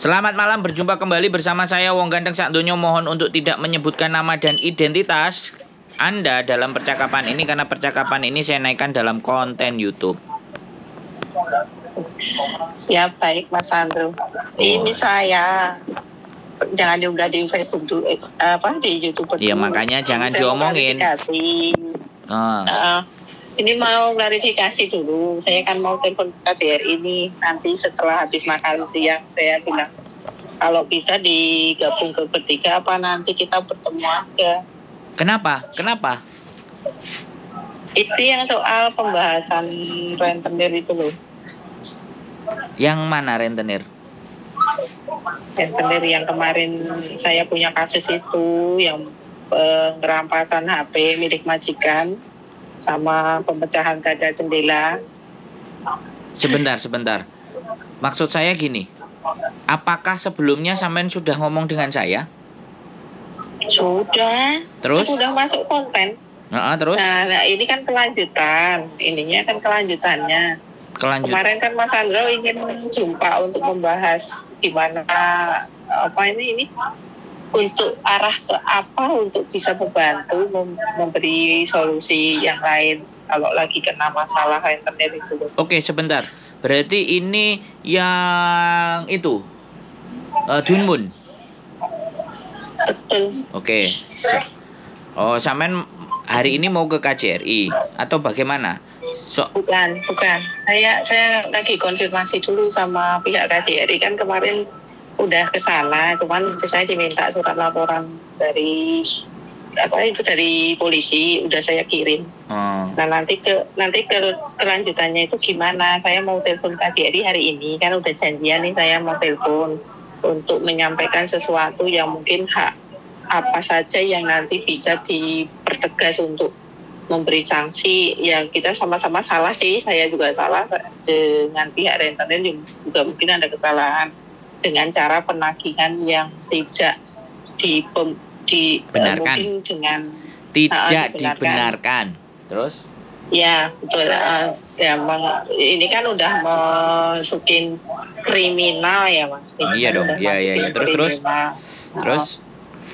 Selamat malam, berjumpa kembali bersama saya Wong Ganteng Sakdonyo. Mohon untuk tidak menyebutkan nama dan identitas Anda dalam percakapan ini, karena percakapan ini saya naikkan dalam konten YouTube. Ya baik Mas Andrew. Ini saya jangan diunggah di Facebook dulu, di YouTube dulu. Iya, makanya jangan diomongin. Ini mau klarifikasi dulu. Saya kan mau telepon KJRI ini nanti setelah habis makan siang. Saya bilang kalau bisa digabung ke bertiga, apa nanti kita bertemu aja. Kenapa? Itu yang soal pembahasan rentenir itu loh. Yang mana rentenir? Rentenir yang kemarin saya punya kasus itu, yang perampasan HP milik majikan sama pemecahan kaca jendela. Sebentar. Maksud saya gini, apakah sebelumnya sampean sudah ngomong dengan saya? Sudah. Terus? Sudah masuk konten. Terus? Nah, ini kan kelanjutan. Ininya kan kelanjutannya. Kemarin kan Mas Andro ingin jumpa untuk membahas gimana ini untuk arah ke apa untuk bisa membantu memberi solusi yang lain kalau lagi kena masalah internet itu. Oke, sebentar. Berarti ini yang itu Dunmun. Betul. Oke. Sampean hari ini mau ke KJRI atau bagaimana? Bukan. Saya lagi konfirmasi dulu sama pihak KJRI, kan kemarin udah ke sana, cuman saya diminta surat laporan dari polisi, udah saya kirim. Nah nanti kelanjutannya itu gimana? Saya mau telepon KJRI hari ini, kan udah janjian nih saya mau telepon untuk menyampaikan sesuatu yang mungkin hak apa saja yang nanti bisa dipertegas untuk memberi sanksi. Ya kita sama-sama salah sih, saya juga salah dengan pihak rentenir, juga mungkin ada kesalahan dengan cara penagihan yang tidak dibenarkan. Mungkin dengan tidak dibenarkan. Terus? Ya betul. Ini kan udah masukin kriminal ya Mas. Iya dong. Iya.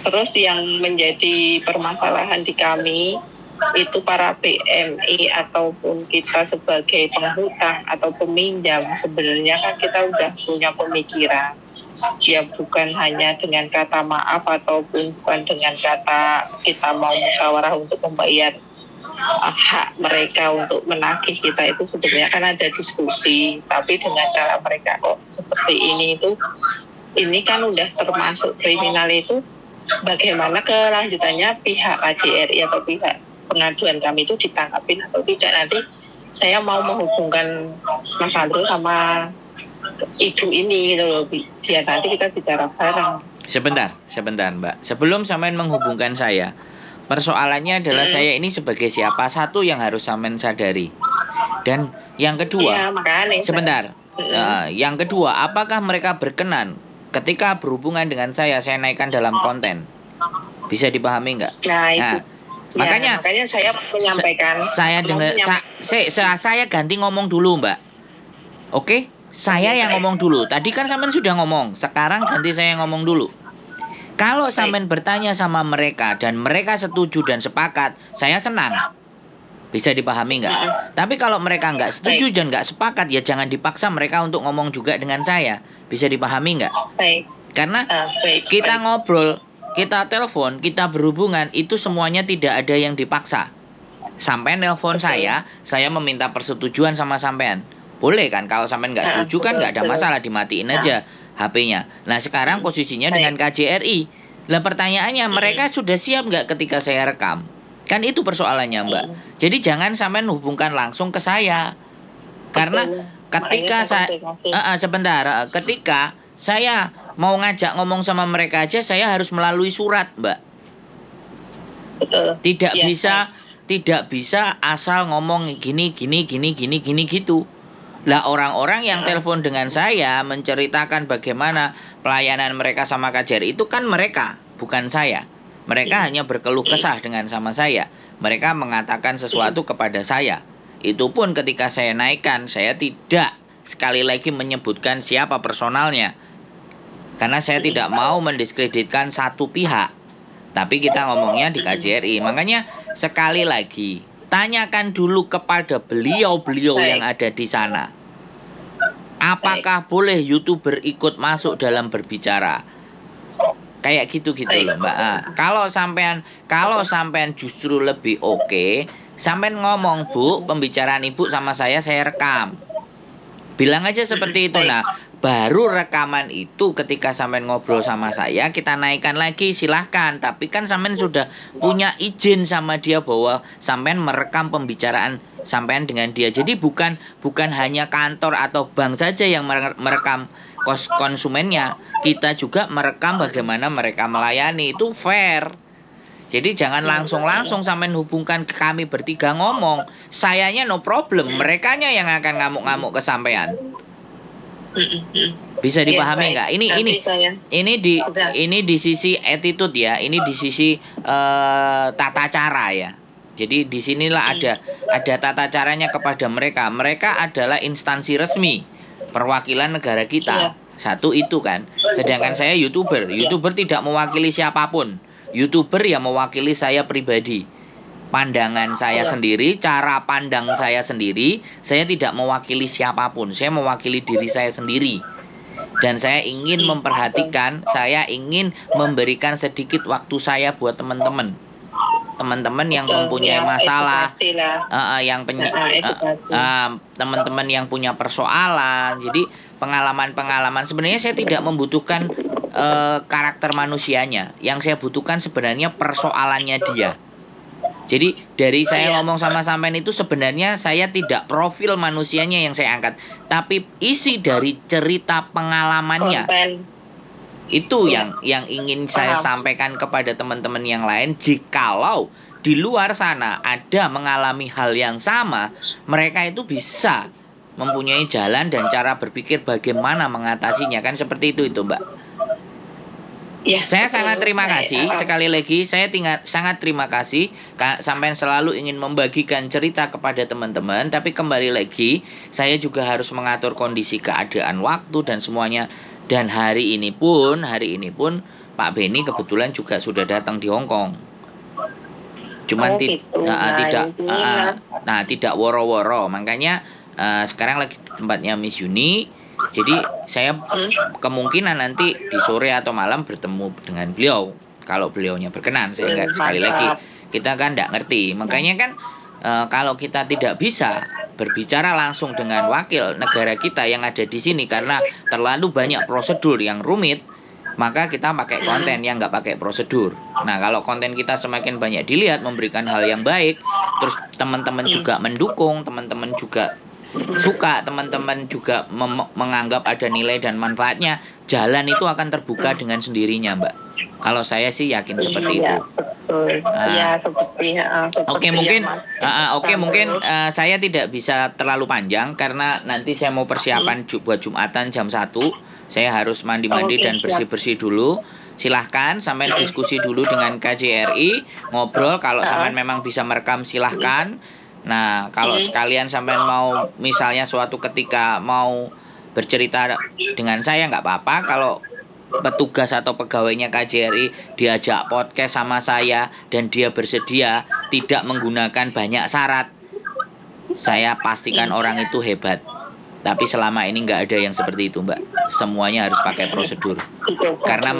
Terus yang menjadi permasalahan di kami itu para PMI ataupun kita sebagai penghutang atau peminjam, sebenarnya kan kita udah punya pemikiran ya, bukan hanya dengan kata maaf ataupun bukan dengan kata kita mau musyawarah untuk membayar hak mereka untuk menagih kita. Itu sebenarnya kan ada diskusi, tapi dengan cara mereka kok seperti ini kan udah termasuk kriminal. Itu bagaimana kelanjutannya pihak KJRI atau pihak pengaduan kami itu ditangkapin atau tidak. Nanti saya mau menghubungkan Mas Andro sama ibu ini gitu loh, biar nanti kita bicara bareng. Sebentar Mbak, sebelum sampean menghubungkan saya, persoalannya adalah saya ini sebagai siapa, satu yang harus sampean sadari. Dan yang kedua, sebentar, yang kedua, apakah mereka berkenan ketika berhubungan dengan saya naikkan dalam konten? Bisa dipahami nggak? Makanya saya menyampaikan. Saya ganti ngomong dulu Mbak. Oke? Saya yang ngomong dulu. Tadi kan sampean sudah ngomong, sekarang ganti saya ngomong dulu. Kalau sampean bertanya sama mereka dan mereka setuju dan sepakat, saya senang. Bisa dipahami nggak? Tapi kalau mereka nggak setuju dan nggak sepakat, ya jangan dipaksa mereka untuk ngomong juga dengan saya. Bisa dipahami nggak? Karena kita ngobrol, kita telepon, kita berhubungan, itu semuanya tidak ada yang dipaksa. Sampean nelpon saya meminta persetujuan sama sampean. Boleh kan? Kalau sampean nggak setuju kan nggak ada masalah, dimatiin aja HP-nya. Nah sekarang posisinya dengan KJRI. Lah pertanyaannya, mereka sudah siap nggak ketika saya rekam? Kan itu persoalannya Mbak. Jadi jangan sampean hubungkan langsung ke saya. Karena ketika ketika saya mau ngajak ngomong sama mereka aja, saya harus melalui surat Mbak. Tidak bisa asal ngomong gini gitu. Lah orang-orang yang telepon dengan saya menceritakan bagaimana pelayanan mereka sama KJRI itu kan mereka, bukan saya. Mereka hanya berkeluh kesah dengan sama saya. Mereka mengatakan sesuatu kepada saya. Itu pun ketika saya naikkan, saya tidak sekali lagi menyebutkan siapa personalnya. Karena saya tidak mau mendiskreditkan satu pihak. Tapi kita ngomongnya di KJRI. Makanya sekali lagi, tanyakan dulu kepada beliau-beliau yang ada di sana. Apakah boleh YouTuber ikut masuk dalam berbicara? Kayak gitu-gitu loh, Mbak. Kalau sampean justru lebih oke, sampean ngomong, "Bu, pembicaraan Ibu sama saya rekam." Bilang aja seperti itu. Nah, baru rekaman itu ketika sampean ngobrol sama saya, kita naikkan lagi, silahkan. Tapi kan sampean sudah punya izin sama dia bahwa sampean merekam pembicaraan sampean dengan dia. Jadi bukan hanya kantor atau bank saja yang merekam konsumennya. Kita juga merekam bagaimana mereka melayani. Itu fair. Jadi jangan langsung sampean hubungkan ke kami bertiga ngomong. Sayanya no problem, merekanya yang akan ngamuk-ngamuk ke sampean. Bisa dipahami nggak? Ini di sisi attitude ya, ini di sisi tata cara ya. Jadi disinilah ada tata caranya kepada mereka. Mereka adalah instansi resmi perwakilan negara kita. Satu itu kan. Sedangkan saya YouTuber tidak mewakili siapapun. YouTuber yang mewakili saya pribadi. Pandangan saya sendiri, cara pandang saya sendiri, saya tidak mewakili siapapun. Saya mewakili diri saya sendiri. Dan saya ingin memperhatikan, saya ingin memberikan sedikit waktu saya buat teman-teman. Teman-teman yang mempunyai masalah, teman-teman yang punya persoalan. Jadi pengalaman-pengalaman, sebenarnya saya tidak membutuhkan karakter manusianya. Yang saya butuhkan sebenarnya persoalannya dia. Jadi dari saya ngomong sama sampean itu sebenarnya saya tidak profil manusianya yang saya angkat, tapi isi dari cerita pengalamannya. Itu yang ingin saya sampaikan kepada teman-teman yang lain. Jikalau di luar sana ada mengalami hal yang sama, mereka itu bisa mempunyai jalan dan cara berpikir bagaimana mengatasinya, kan seperti itu Mbak. Ya, saya sangat terima kasih. Sekali lagi saya sangat terima kasih sampai selalu ingin membagikan cerita kepada teman-teman. Tapi kembali lagi, saya juga harus mengatur kondisi keadaan waktu dan semuanya. Dan hari ini pun Pak Benny kebetulan juga sudah datang di Hong Kong. Cuman tidak woro-woro. Makanya sekarang lagi di tempatnya Miss Yuni. Jadi saya kemungkinan nanti di sore atau malam bertemu dengan beliau. Kalau beliaunya berkenan, saya enggak, sekali lagi kita kan enggak ngerti. Makanya kan kalau kita tidak bisa berbicara langsung dengan wakil negara kita yang ada di sini karena terlalu banyak prosedur yang rumit, maka kita pakai konten yang nggak pakai prosedur. Nah, kalau konten kita semakin banyak dilihat, memberikan hal yang baik, terus teman-teman juga mendukung, teman-teman juga suka, teman-teman juga menganggap ada nilai dan manfaatnya, jalan itu akan terbuka dengan sendirinya, Mbak. Kalau saya sih yakin seperti itu. Oke, mungkin saya tidak bisa terlalu panjang karena nanti saya mau persiapan buat Jumatan jam 1. Saya harus mandi-mandi dan bersih-bersih dulu. Silahkan sampai diskusi dulu dengan KJRI, ngobrol. Kalau sampai memang bisa merekam, silahkan. Nah, kalau sekalian sampai mau misalnya suatu ketika mau bercerita dengan saya, nggak apa-apa. Kalau petugas atau pegawainya KJRI diajak podcast sama saya dan dia bersedia tidak menggunakan banyak syarat, saya pastikan orang itu hebat. Tapi selama ini nggak ada yang seperti itu, Mbak. Semuanya harus pakai prosedur. Karena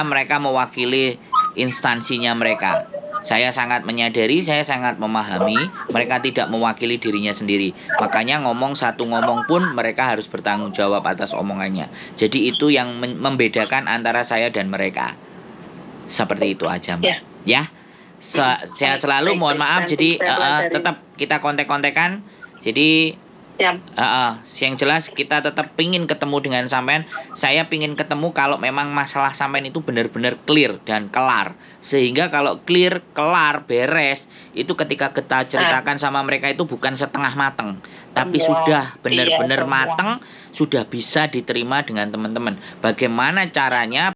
mereka mewakili instansinya mereka. Saya sangat menyadari, saya sangat memahami mereka tidak mewakili dirinya sendiri. Makanya ngomong pun mereka harus bertanggung jawab atas omongannya. Jadi itu yang membedakan antara saya dan mereka. Seperti itu aja, Mbak. Ya. Sehat selalu, mohon maaf. Jadi tetap kita kontek-kontekan. Jadi yang jelas kita tetap pingin ketemu dengan sampean. Saya pingin ketemu kalau memang masalah sampean itu benar-benar clear dan kelar. Sehingga kalau clear, kelar, beres, itu ketika kita ceritakan sama mereka itu bukan setengah mateng, tapi sudah benar-benar mateng, sudah bisa diterima dengan teman-teman. Bagaimana caranya